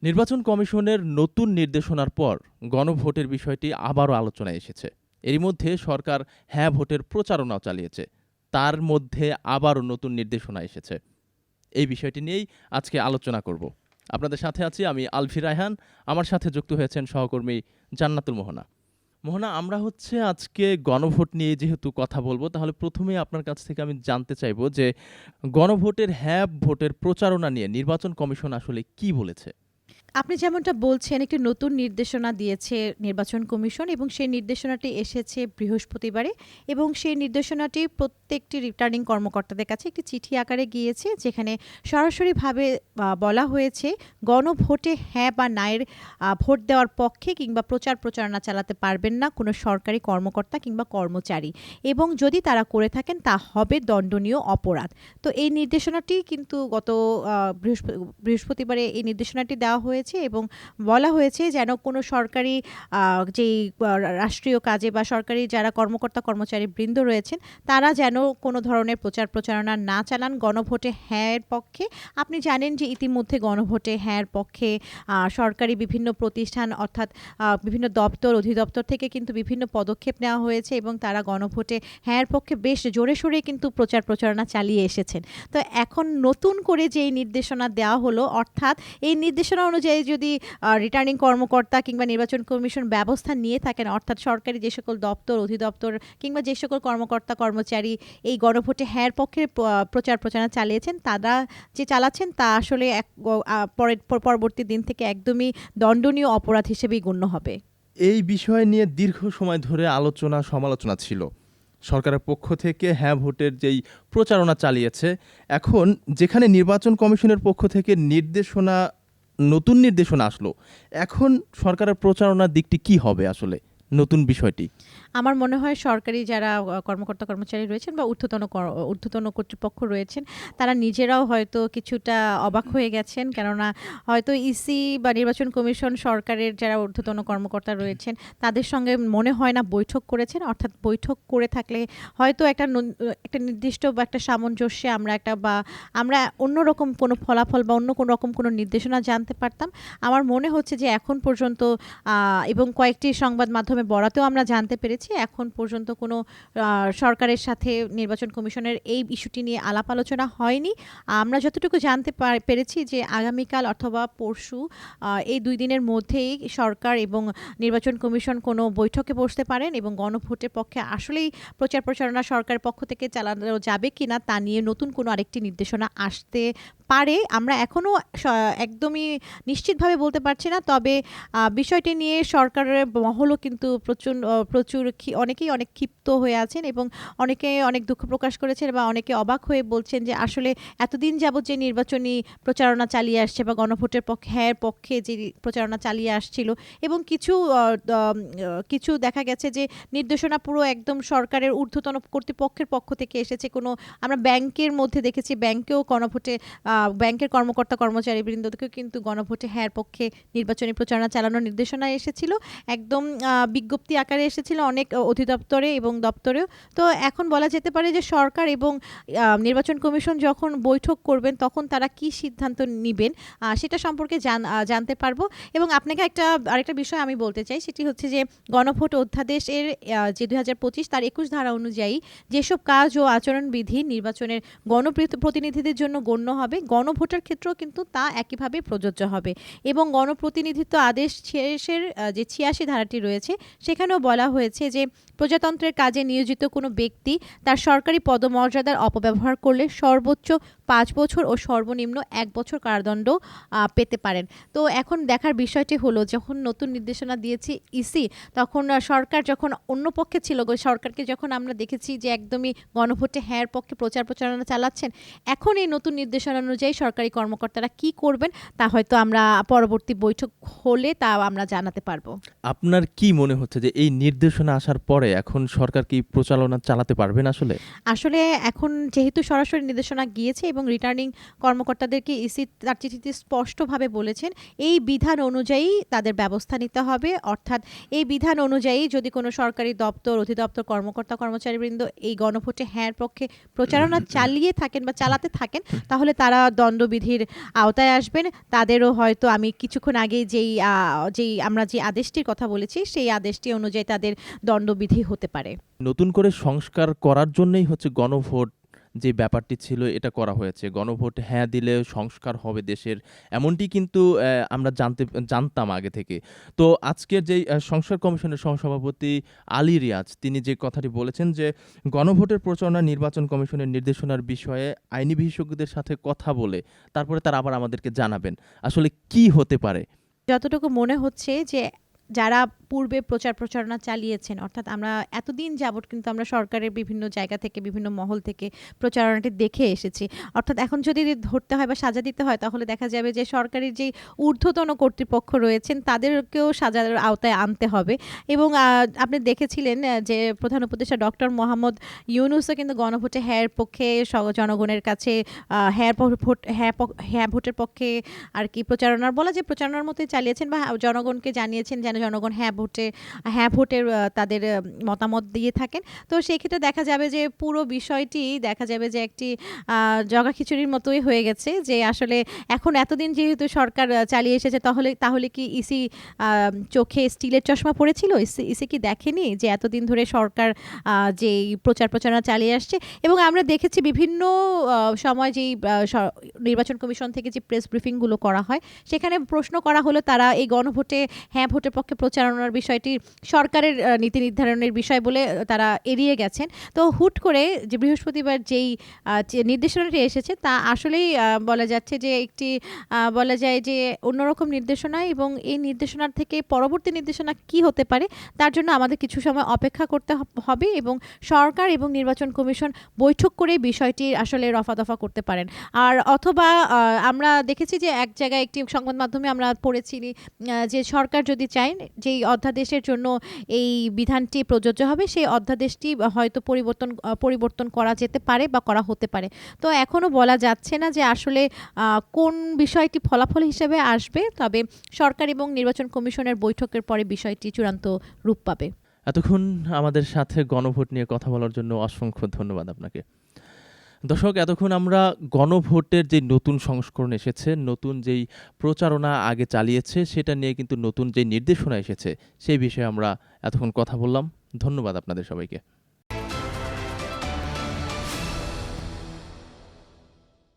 নির্বাচন কমিশনের নতুন নির্দেশনার পর গণভোটের বিষয়টি আবারও আলোচনায় এসেছে। এরই মধ্যে সরকার হ্যাঁ ভোটের প্রচারণাও চালিয়েছে। তার মধ্যে আবারও নতুন নির্দেশনা এসেছে। এই বিষয়টি নিয়েই আজকে আলোচনা করব। আপনাদের সাথে আছি আমি আলফি রায়হান। আমার সাথে যুক্ত হয়েছেন সহকর্মী জান্নাতুল মোহনা। মোহনা, আমরা আজকে গণভোট নিয়ে যেহেতু কথা বলবো, তাহলে প্রথমেই আপনার কাছ থেকে আমি জানতে চাইবো যে গণভোটের হ্যাঁ ভোটের প্রচারণা নিয়ে নির্বাচন কমিশন আসলে কি বলেছে? আপনি যেমনটা বলছেন, একটি নতুন নির্দেশনা দিয়েছে নির্বাচন কমিশন এবং সেই নির্দেশনাটি এসেছে বৃহস্পতিবারে এবং সেই নির্দেশনাটি প্রত্যেকটি রিটার্নিং কর্মকর্তাদের কাছে একটি চিঠি আকারে গিয়েছে, যেখানে সরাসরিভাবে বলা হয়েছে গণভোটে হ্যাঁ বা নায়ের ভোট দেওয়ার পক্ষে কিংবা প্রচারণা চালাতে পারবেন না কোনো সরকারি কর্মকর্তা কিংবা কর্মচারী, এবং যদি তারা করে থাকেন তা হবে দণ্ডনীয় অপরাধ। তো এই নির্দেশনাটি কিন্তু গত বৃহস্পতিবারে এই নির্দেশনাটি দেওয়া হয়েছে এবং বলা হয়েছে যেন কোনো সরকারি যেই রাষ্ট্রীয় কাজে বা সরকারি যারা কর্মকর্তা কর্মচারী বৃন্দ রয়েছেন তারা যেন কোনো ধরনের প্রচারণা না চালান গণভোটে হ্যাঁর পক্ষে। আপনি জানেন যে ইতিমধ্যে গণভোটে হ্যাঁর পক্ষে সরকারি বিভিন্ন প্রতিষ্ঠান অর্থাৎ বিভিন্ন দপ্তর অধিদপ্তর থেকে কিন্তু বিভিন্ন পদক্ষেপ নেওয়া হয়েছে এবং তারা গণভোটে হ্যাঁর পক্ষে বেশ জোরে সোরে কিন্তু প্রচারণা চালিয়ে এসেছেন। তো এখন নতুন করে যে এই নির্দেশনা দেওয়া হলো, অর্থাৎ এই নির্দেশনা অনুযায়ী যদি রিটার্নিং কর্মকর্তা কিংবা নির্বাচন কমিশন ব্যবস্থা নিয়ে থাকেন, অর্থাৎ সরকারি যে সকল দপ্তর অধিদপ্তর কিংবা যে সকল কর্মকর্তা কর্মচারী এই গণভোটে হ্যাঁর পক্ষে প্রচারণা চালিয়েছেন, তারা যে চালাচ্ছেন তা আসলে পরবর্তী দিন থেকে একদমই দণ্ডনীয় অপরাধ হিসেবেই গণ্য হবে। এই বিষয় নিয়ে দীর্ঘ সময় ধরে আলোচনা সমালোচনা ছিল। সরকারের পক্ষ থেকে হ্যাঁ ভোটের যেই প্রচারণা চালিয়েছে, এখন যেখানে নির্বাচন কমিশনের পক্ষ থেকে নতুন নির্দেশনা আসলো, এখন সরকারের প্রচারণার দিকটি কি হবে আসলে নতুন বিষয়টি? আমার মনে হয় সরকারি যারা কর্মকর্তা কর্মচারী রয়েছেন বা ঊর্ধ্বতন কর্তৃপক্ষ রয়েছেন, তারা নিজেরাও হয়তো কিছুটা অবাক হয়ে গেছেন, কেননা হয়তো ইসি বা নির্বাচন কমিশন সরকারের যারা ঊর্ধ্বতন কর্মকর্তা রয়েছেন তাদের সঙ্গে মনে হয় না বৈঠক করেছেন। অর্থাৎ বৈঠক করে থাকলে হয়তো একটা নির্দিষ্ট বা একটা সামঞ্জস্যে আমরা অন্যরকম কোনো ফলাফল বা অন্য কোনো রকম কোনো নির্দেশনা জানতে পারতাম। আমার মনে হচ্ছে যে এখন পর্যন্ত এবং কয়েকটি সংবাদ মাধ্যমে বরাতেও আমরা জানতে পেরেছি এখন পর্যন্ত কোনো সরকারের সাথে নির্বাচন কমিশনের এই ইস্যুটি নিয়ে আলাপ আলোচনা হয়নি। আমরা যতটুকু জানতে পেরেছি যে আগামীকাল অথবা পরশু এই 2 দিনের মধ্যেই সরকার এবং নির্বাচন কমিশন কোনো বৈঠকে বসতে পারেন এবং গণভোটের পক্ষে আসলেই প্রচারণা সরকারের পক্ষ থেকে চালানো যাবে কিনা তা নিয়ে নতুন কোনো আরেকটি নির্দেশনা আসতে পারে। আমরা এখনও একদমই নিশ্চিতভাবে বলতে পারছি না, তবে বিষয়টি নিয়ে সরকারের মহলও কিন্তু প্রচুর অনেকেই অনেক ক্ষিপ্ত হয়ে আছেন এবং অনেকে অনেক দুঃখ প্রকাশ করেছেন বা অনেকে অবাক হয়ে বলছেন যে আসলে এতদিন যাবৎ যে নির্বাচনী প্রচারণা চালিয়ে আসছে বা গণভোটের পক্ষে যে প্রচারণা চালিয়ে আসছিল এবং কিছু দেখা গেছে যে নির্দেশনা পুরো একদম সরকারের ঊর্ধ্বতন কর্তৃপক্ষের পক্ষ থেকে এসেছে। আমরা ব্যাংকের মধ্যে দেখেছি, ব্যাংকেও গণভোটে ব্যাংকের কর্মকর্তা কর্মচারী বৃন্দকেও কিন্তু গণভোটে হ্যাঁর পক্ষে নির্বাচনী প্রচারণা চালানোর নির্দেশনা এসেছিল, একদম বিজ্ঞপ্তি আকারে এসেছিল অনেক অধিদপ্তরে এবং দপ্তরেও। তো এখন বলা যেতে পারে যে সরকার এবং নির্বাচন কমিশন যখন বৈঠক করবেন তখন তারা কি সিদ্ধান্ত নেবেন সেটা সম্পর্কে জানতে পারবো। এবং আপনাকে আরেকটা বিষয় আমি বলতে চাই, সেটি হচ্ছে যে গণভোট অধ্যাদেশের যে 2025 তার 21 ধারা অনুযায়ী যেসব কাজ ও আচরণবিধি নির্বাচনের গণপ্রতিনিধিদের জন্য গণ্য হবে, গণভোটের ক্ষেত্রেও কিন্তু তা একইভাবে প্রযোজ্য হবে। এবং গণপ্রতিনিধিত্ব আদেশ শেষের যে 86 ধারাটি রয়েছে সেখানেও বলা হয়েছে যে প্রজাতন্ত্রের কাজে নিয়োজিত কোনো ব্যক্তি তার সরকারি পদমর্যাদার অপব্যবহার করলে সর্বোচ্চ 5 বছর ও সর্বনিম্ন 1 বছর কারাদণ্ড পেতে পারেন। তো এখন দেখার বিষয়টি হলো, যখন নতুন নির্দেশনা দিয়েছে ইসি, তখন সরকার যখন অন্য পক্ষে ছিল, সরকারকে যখন আমরা দেখেছি যে একদমই গণভোটে হ্যাঁর পক্ষে প্রচারণা চালাচ্ছেন, এখন এই নতুন নির্দেশনা অনুযায়ী সরকারি কর্মকর্তারা কি করবেন তা হয়তো আমরা পরবর্তী বৈঠক হলে তা আমরা জানাতে পারবো। আপনার কি মনে হচ্ছে যে এই নির্দেশনা আসার পরে এখন সরকার কি প্রচারণা চালাতে পারবেন আসলে এখন যেহেতু সরাসরি নির্দেশনা গিয়েছে এবং রিটার্নিং কর্মকর্তাদেরকে ইসি তার চিঠিতে স্পষ্টভাবে বলেছেন এই বিধান অনুযায়ী তাদের ব্যবস্থা নিতে হবে। অর্থাৎ এই বিধান অনুযায়ী যদি কোনো সরকারি দপ্তর অধিদপ্তর কর্মকর্তা কর্মচারীবৃন্দ এই গণভোটে হ্যাঁর পক্ষে প্রচারণা চালিয়ে থাকেন বা চালাতে থাকেন, তাহলে তারা দণ্ডবিধির আওতায় আসবেন তাদেরও হয়তো আমি কিছুক্ষণ আগে যেই আমরা যে আদেশটির কথা বলেছি সেই আদেশটি অনুযায়ী তাদের দণ্ডবিধি হতে পারে। নতুন করে সংস্কার করার জন্যই হচ্ছে গণভোট যে ব্যাপারটি ছিল এটা করা হয়েছে। গণভোট হ্যাঁ দিলে সংস্কার হবে দেশের, এমনটি কিন্তু আমরা জানতাম আগে থেকে। তো আজকের যেই সংস্কার কমিশনের সহসভাপতি আলী রিয়াজ তিনি যে কথাটি বলেছেন যে গণভোটের প্রচারণা নির্বাচন কমিশনের নির্দেশনার বিষয়ে আইনি বিশেষজ্ঞদের সাথে কথা বলে তারপরে তারা আবার আমাদেরকে জানাবেন আসলে কি হতে পারে। যতটুকু মনে হচ্ছে যে যারা পূর্বে প্রচারণা চালিয়েছেন, অর্থাৎ আমরা এতদিন যাবৎ কিন্তু আমরা সরকারের বিভিন্ন জায়গা থেকে বিভিন্ন মহল থেকে প্রচারণাটি দেখে এসেছি। অর্থাৎ এখন যদি ধরতে হয় বা সাজা দিতে হয় তাহলে দেখা যাবে যে সরকারের যেই ঊর্ধ্বতন কর্তৃপক্ষ রয়েছেন তাদেরকেও সাজার আওতায় আনতে হবে। এবং আপনি দেখেছিলেন যে প্রধান উপদেষ্টা ডক্টর মোহাম্মদ ইউনূসও কিন্তু গণভোটে হ্যাঁর পক্ষে জনগণের কাছে হ্যাঁ ভোটের পক্ষে আর কি প্রচারণার মতোই চালিয়েছেন বা জনগণকে জানিয়েছেন যেন জনগণ হ্যাঁ ভোটের তাদের মতামত দিয়ে থাকেন। তো সেই ক্ষেত্রে দেখা যাবে যে পুরো বিষয়টি দেখা যাবে যে একটি জগা খিচুড়ির মতোই হয়ে গেছে, যে আসলে এখন এতদিন যেহেতু সরকার চালিয়ে এসেছে তাহলে কি ইসি চোখে স্টিলের চশমা পড়েছিল? ইসি কি দেখেনি যে এতদিন ধরে সরকার যেই প্রচারণা চালিয়ে আসছে? এবং আমরা দেখেছি বিভিন্ন সময় যেই নির্বাচন কমিশন থেকে যে প্রেস ব্রিফিংগুলো করা হয় সেখানে প্রশ্ন করা হলো তারা এই গণভোটে হ্যাঁ ভোটের পক্ষে প্রচারণার বিষয়টি সরকারের নীতি নির্ধারণের বিষয় বলে তারা এড়িয়ে গেছেন। তো হুট করে যে বৃহস্পতিবার যেই নির্দেশনাটি এসেছে তা আসলেই বলা যাচ্ছে যে একটি বলা যায় যে অন্যরকম নির্দেশনা, এবং এই নির্দেশনার থেকে পরবর্তী নির্দেশনা কি হতে পারে তার জন্য আমাদের কিছু সময় অপেক্ষা করতে হবে এবং সরকার এবং নির্বাচন কমিশন বৈঠক করে বিষয়টি আসলে রফাদফা করতে পারেন। আর অথবা আমরা দেখেছি যে এক জায়গায় একটি সংবাদ মাধ্যমে আমরা পড়েছি যে সরকার যদি চায় যেই অধ্যাদেশের জন্য এই বিধানটি প্রযোজ্য হবে সেই অধ্যাদেশটি হয়তো পরিবর্তন করা যেতে পারে বা করা হতে পারে। তো এখনো বলা যাচ্ছে না যে আসলে কোন বিষয়টি ফলাফল হিসেবে আসবে, তবে সরকার এবং নির্বাচন কমিশনের বৈঠকের পরে বিষয়টি চূড়ান্ত রূপ পাবে। এতক্ষণ আমাদের সাথে গণভোট নিয়ে কথা বলার জন্য অসংখ্য ধন্যবাদ আপনাকে। দর্শক, এতক্ষণ আমরা গণভোটের যে নতুন সংস্করণ এসেছে, নতুন যেই প্রচারণা আগে চালিয়েছে সেটা নিয়ে কিন্তু নতুন যে নির্দেশনা এসেছে সেই বিষয়ে আমরা এতক্ষণ কথা বললাম। ধন্যবাদ আপনাদের সবাইকে।